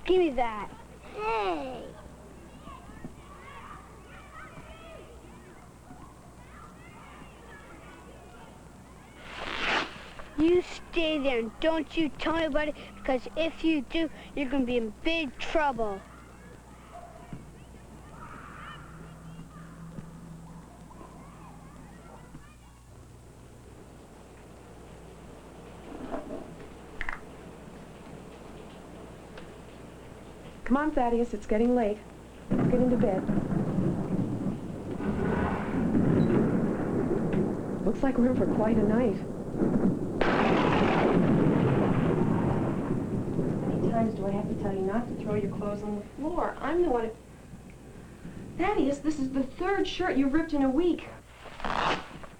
Give me that. Hey. You stay there and don't you tell anybody, because if you do, you're going to be in big trouble. Come on, Thaddeus, it's getting late. Let's get into bed. Looks like we're in for quite a night. How many times do I have to tell you not to throw your clothes on the floor? I'm the one who... Thaddeus, this is the third shirt you've ripped in a week.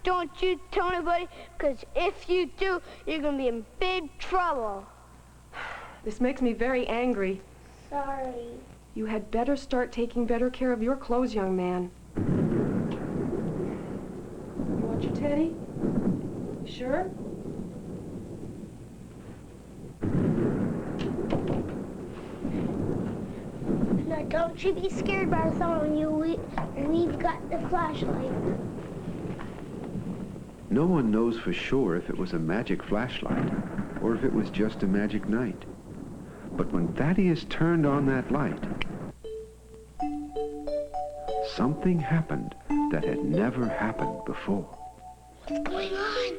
Don't you tell anybody, because if you do, you're going to be in big trouble. This makes me very angry. Sorry. You had better start taking better care of your clothes, young man. You want your teddy? Sure? Now, don't you be scared by someone we've got the flashlight. No one knows for sure if it was a magic flashlight or if it was just a magic night. But when Thaddeus turned on that light, something happened that had never happened before. What's going on?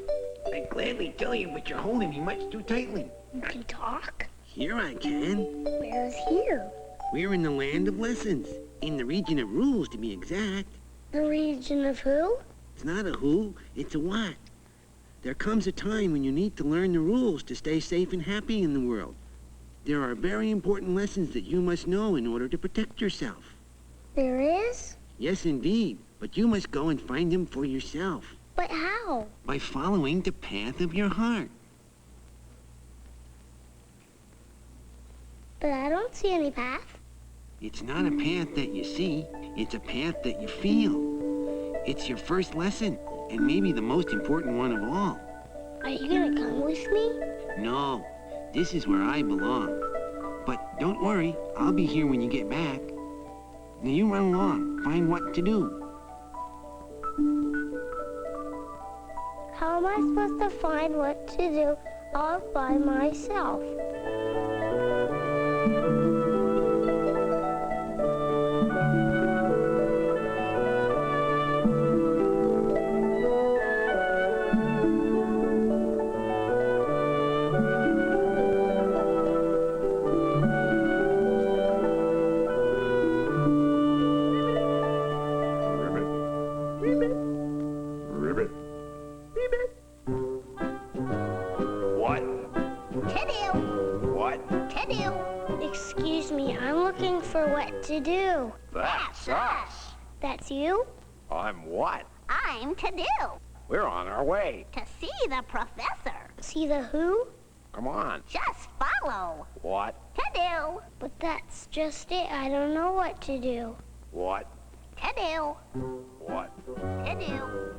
I'd gladly tell you, but you're holding me much too tightly. You can talk? Here I can. Where's here? We're in the land of lessons, in the region of rules to be exact. The region of who? It's not a who, it's a what. There comes a time when you need to learn the rules to stay safe and happy in the world. There are very important lessons that you must know in order to protect yourself. There is? Yes, indeed, but you must go and find them for yourself. But how? By following the path of your heart. But I don't see any path. It's not a path that you see, it's a path that you feel. It's your first lesson, and maybe the most important one of all. Are you gonna come with me? No, this is where I belong. But don't worry, I'll be here when you get back. Now you run along, find what to do. How am I supposed to find what to do all by myself? To do. That's us. That's you? I'm what? I'm Tadoo. We're on our way. To see the professor. See the who? Come on. Just follow. What? Tadoo. But that's just it. I don't know what to do. What? Tadoo. What? Tadoo.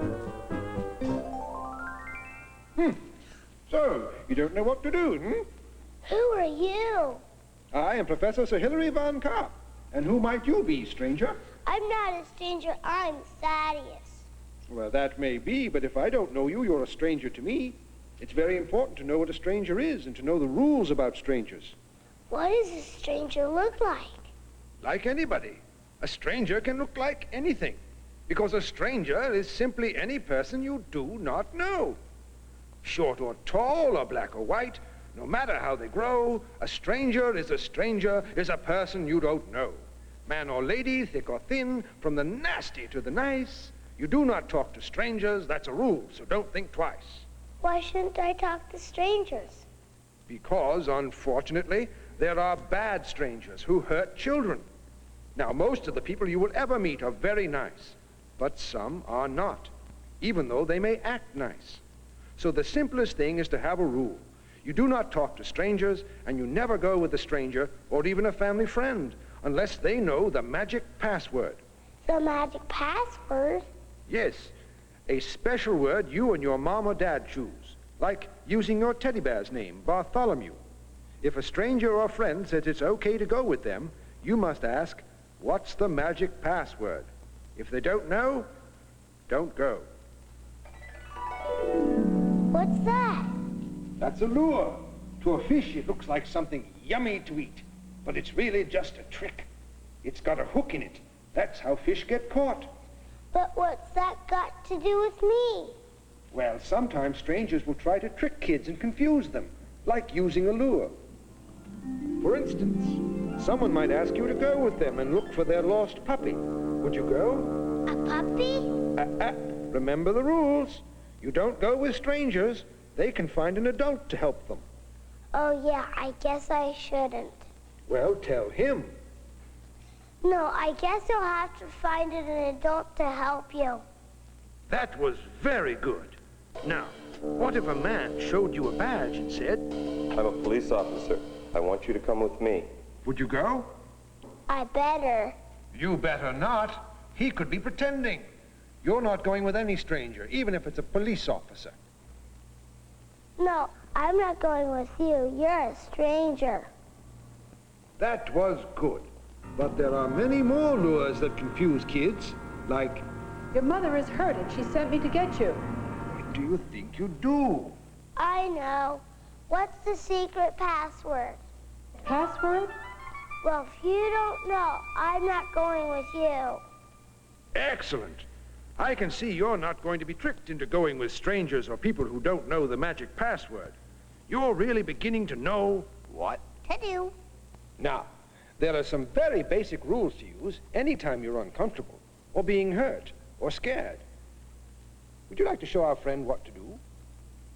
So, you don't know what to do, Who are you? I am Professor Sir Hilary Von Karp. And who might you be, stranger? I'm not a stranger. I'm Thaddeus. Well, that may be, but if I don't know you, you're a stranger to me. It's very important to know what a stranger is and to know the rules about strangers. What does a stranger look like? Like anybody. A stranger can look like anything, because a stranger is simply any person you do not know. Short or tall, or black or white, no matter how they grow, a stranger is a person you don't know. Man or lady, thick or thin, from the nasty to the nice. You do not talk to strangers, that's a rule, so don't think twice. Why shouldn't I talk to strangers? Because, unfortunately, there are bad strangers who hurt children. Now, most of the people you will ever meet are very nice, but some are not, even though they may act nice. So the simplest thing is to have a rule. You do not talk to strangers, and you never go with a stranger or even a family friend unless they know the magic password. The magic password? Yes, a special word you and your mom or dad choose, like using your teddy bear's name, Bartholomew. If a stranger or friend says it's okay to go with them, you must ask, what's the magic password? If they don't know, don't go. What's that? That's a lure. To a fish, it looks like something yummy to eat, but it's really just a trick. It's got a hook in it. That's how fish get caught. But what's that got to do with me? Well, sometimes strangers will try to trick kids and confuse them, like using a lure. For instance, someone might ask you to go with them and look for their lost puppy. Would you go? A puppy? Remember the rules. You don't go with strangers. They can find an adult to help them. Oh, yeah, I guess I shouldn't. Well, tell him. No, I guess you'll have to find an adult to help you. That was very good. Now, what if a man showed you a badge and said, I'm a police officer. I want you to come with me. would you go? I better. You better not. He could be pretending. You're not going with any stranger, even if it's a police officer. No, I'm not going with you. You're a stranger. That was good. But there are many more lures that confuse kids, like, Your mother is hurt and she sent me to get you. what do you think you do? I know. What's the secret password? Password? Well, if you don't know, I'm not going with you. Excellent. I can see you're not going to be tricked into going with strangers or people who don't know the magic password. You're really beginning to know What? Tadoo. Now, there are some very basic rules to use anytime you're uncomfortable, or being hurt, or scared. Would you like to show our friend what to do?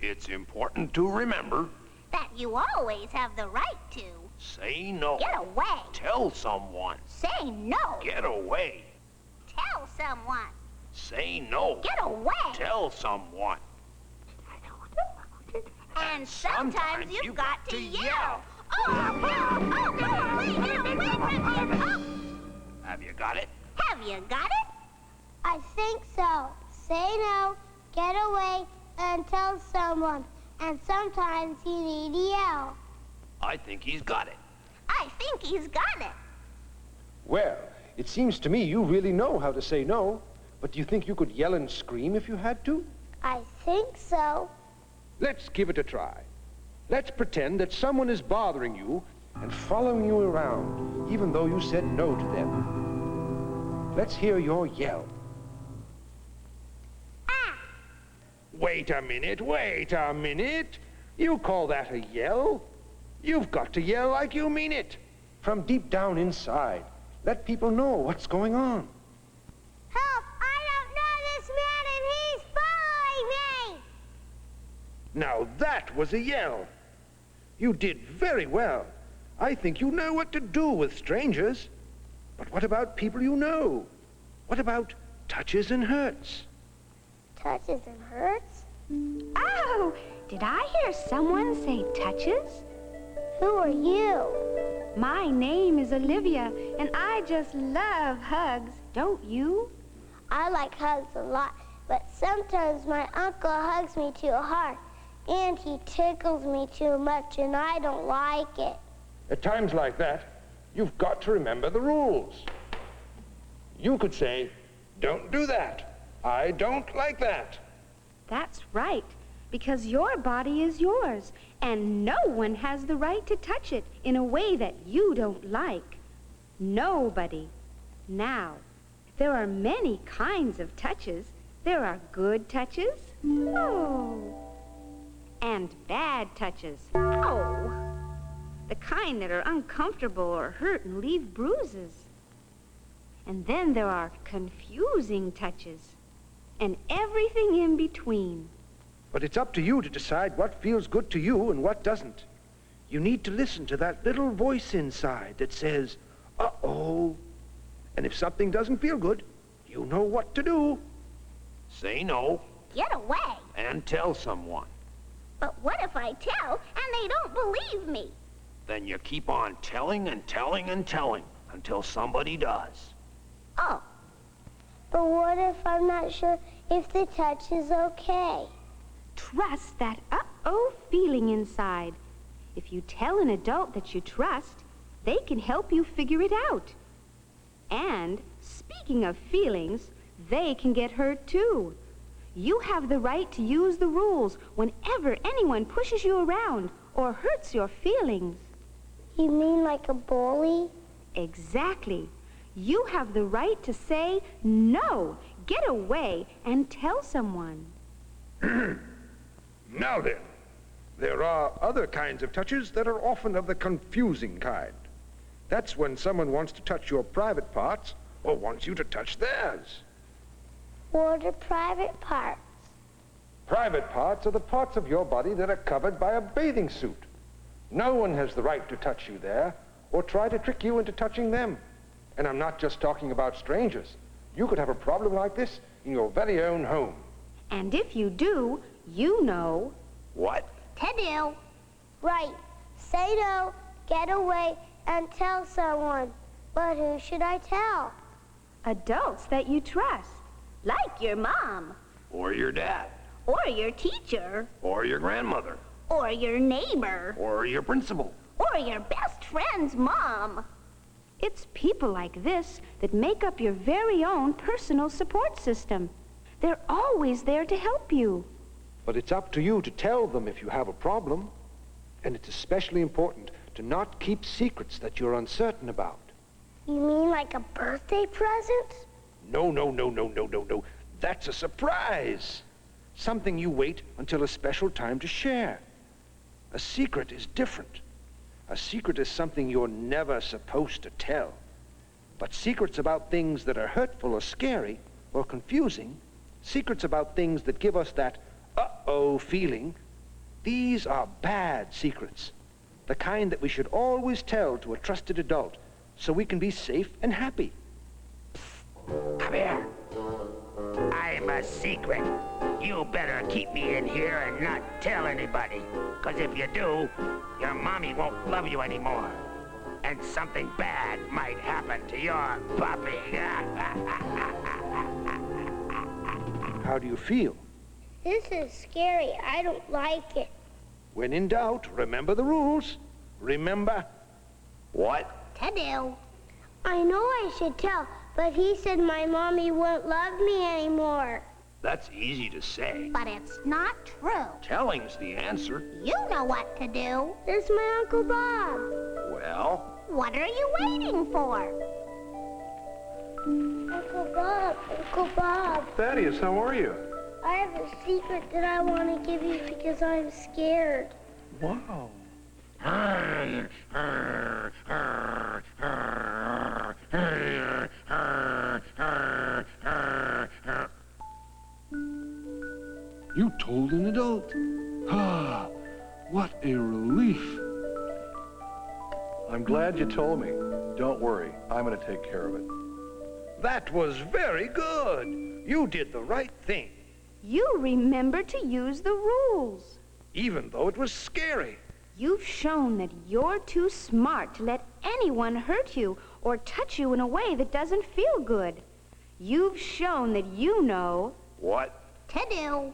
It's important to remember. That you always have the right to. Say no. Get away. Tell someone. Say no. Get away. Tell someone. Say no. Get away. Tell someone. And sometimes you've got to yell. Oh, no, please get away from me. Oh. Have you got it? Have you got it? I think so. Say no, get away, and tell someone. And sometimes you need to yell. I think he's got it. I think he's got it. Well, it seems to me you really know how to say no, but do you think you could yell and scream if you had to? I think so. Let's give it a try. Let's pretend that someone is bothering you and following you around, even though you said no to them. Let's hear your yell. Ah! Wait a minute, wait a minute. You call that a yell? You've got to yell like you mean it, from deep down inside. Let people know what's going on. Help! I don't know this man and he's following me! Now that was a yell. You did very well. I think you know what to do with strangers. But what about people you know? What about touches and hurts? Touches and hurts? Oh, did I hear someone say touches? Who are you? My name is Olivia, and I just love hugs, don't you? I like hugs a lot, but sometimes my uncle hugs me too hard, and he tickles me too much, and I don't like it. At times like that, you've got to remember the rules. You could say, don't do that. I don't like that. That's right, because your body is yours, and no one has the right to touch it in a way that you don't like. Nobody. Now, there are many kinds of touches. There are good touches, and bad touches, the kind that are uncomfortable or hurt and leave bruises. And then there are confusing touches, and everything in between. But it's up to you to decide what feels good to you and what doesn't. You need to listen to that little voice inside that says, uh-oh. And if something doesn't feel good, you know what to do. Say no Get away. and tell someone. But what if I tell and they don't believe me? Then you keep on telling and telling and telling until somebody does. Oh, But what if I'm not sure if the touch is okay? Trust that uh-oh feeling inside. If you tell an adult that you trust, they can help you figure it out. And speaking of feelings, they can get hurt too. You have the right to use the rules whenever anyone pushes you around or hurts your feelings. You mean like a bully? Exactly. You have the right to say, no, get away, and tell someone. Now then, there are other kinds of touches that are often of the confusing kind. That's when someone wants to touch your private parts or wants you to touch theirs. What are private parts? Private parts are the parts of your body that are covered by a bathing suit. No one has the right to touch you there or try to trick you into touching them. And I'm not just talking about strangers. You could have a problem like this in your very own home. And if you do, you know. What? Tadoo. Right. Say no, get away, and tell someone. But who should I tell? Adults that you trust, like your mom, Or your dad. or your teacher, Or your grandmother. or your neighbor, Or your principal. or your best friend's mom. It's people like this that make up your very own personal support system. They're always there to help you. But it's up to you to tell them if you have a problem. And it's especially important to not keep secrets that you're uncertain about. You mean like a birthday present? No, no, no, no, no, no, no. That's a surprise. Something you wait until a special time to share. A secret is different. A secret is something you're never supposed to tell. But secrets about things that are hurtful or scary or confusing, secrets about things that give us that uh-oh feeling, these are bad secrets. The kind that we should always tell to a trusted adult so we can be safe and happy. Come here. I'm a secret. You better keep me in here and not tell anybody. 'Cause if you do, your mommy won't love you anymore. And something bad might happen to your puppy. How do you feel? This is scary. I don't like it. When in doubt, remember the rules. Remember. What? Tadoo. I know I should tell, but he said my mommy won't love me anymore. That's easy to say. But it's not true. Telling's the answer. You know what to do. It's my Uncle Bob. Well, What are you waiting for? Uncle Bob, Uncle Bob. Thaddeus, how are you? I have a secret that I want to give you because I'm scared. Wow. You told an adult. Ah, what a relief. I'm glad you told me. Don't worry, I'm going to take care of it. That was very good. You did the right thing, You remember to use the rules. even though it was scary. You've shown that you're too smart to let anyone hurt you or touch you in a way that doesn't feel good. You've shown that you know. what? Tadoo.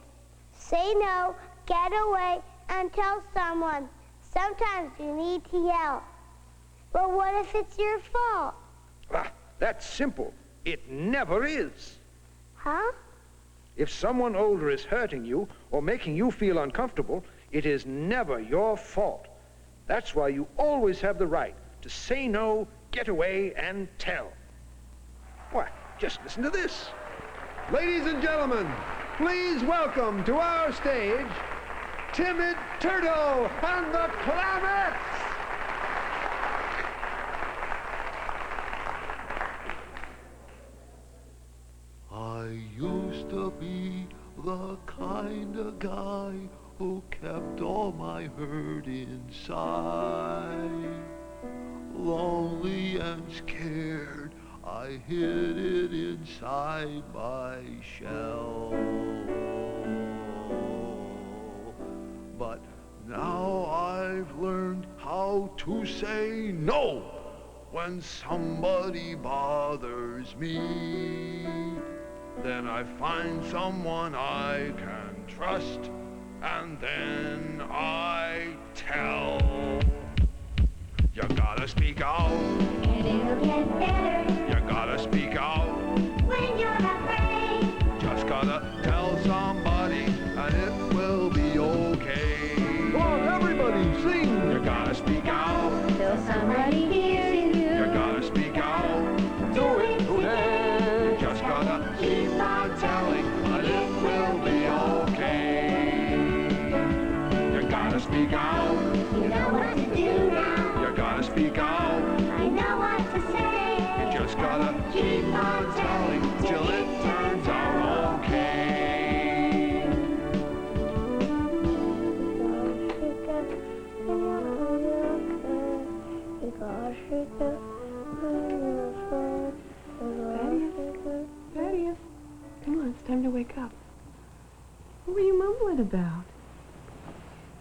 Say no, get away, and tell someone. Sometimes you need to yell. But what if it's your fault? Ah, that's simple. It never is. Huh? If someone older is hurting you or making you feel uncomfortable, it is never your fault. That's why you always have the right to say no, get away, and tell. Why, just listen to this. Ladies and gentlemen, please welcome to our stage, Timid Turtle and the Planets! I used to be the kind of guy who kept all my hurt inside. Lonely and scared, I hid it inside my shell. But now I've learned how to say no when somebody bothers me. Then I find someone I can trust, and then I tell. know what to do now. You gotta speak out. I know what to say. You just gotta keep on telling till it turns out okay. Thaddeus, come on, it's time to wake up. What were you mumbling about?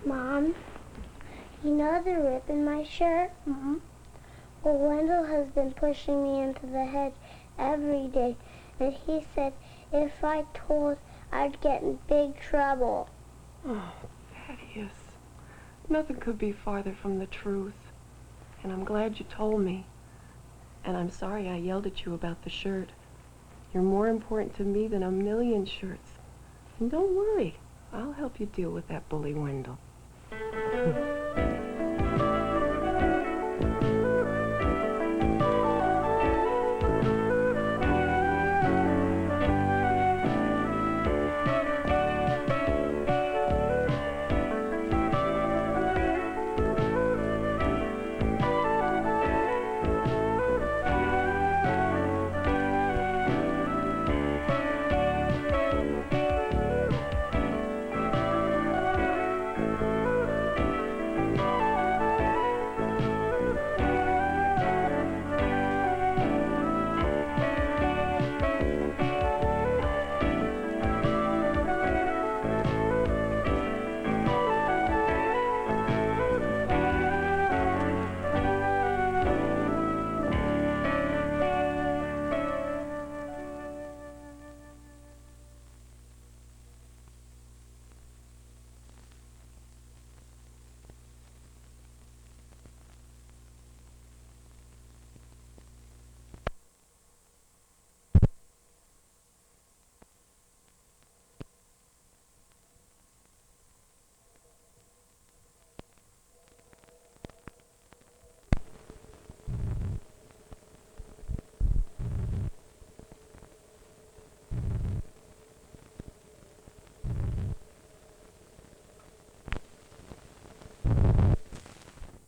Mom, you know the rip in my shirt? Mm-hmm. Well, Wendell has been pushing me into the hedge every day, and he said if I told, I'd get in big trouble. Oh, Thaddeus, nothing could be farther from the truth. And I'm glad you told me. And I'm sorry I yelled at you about the shirt. You're more important to me than a million shirts. And don't worry, I'll help you deal with that bully Wendell.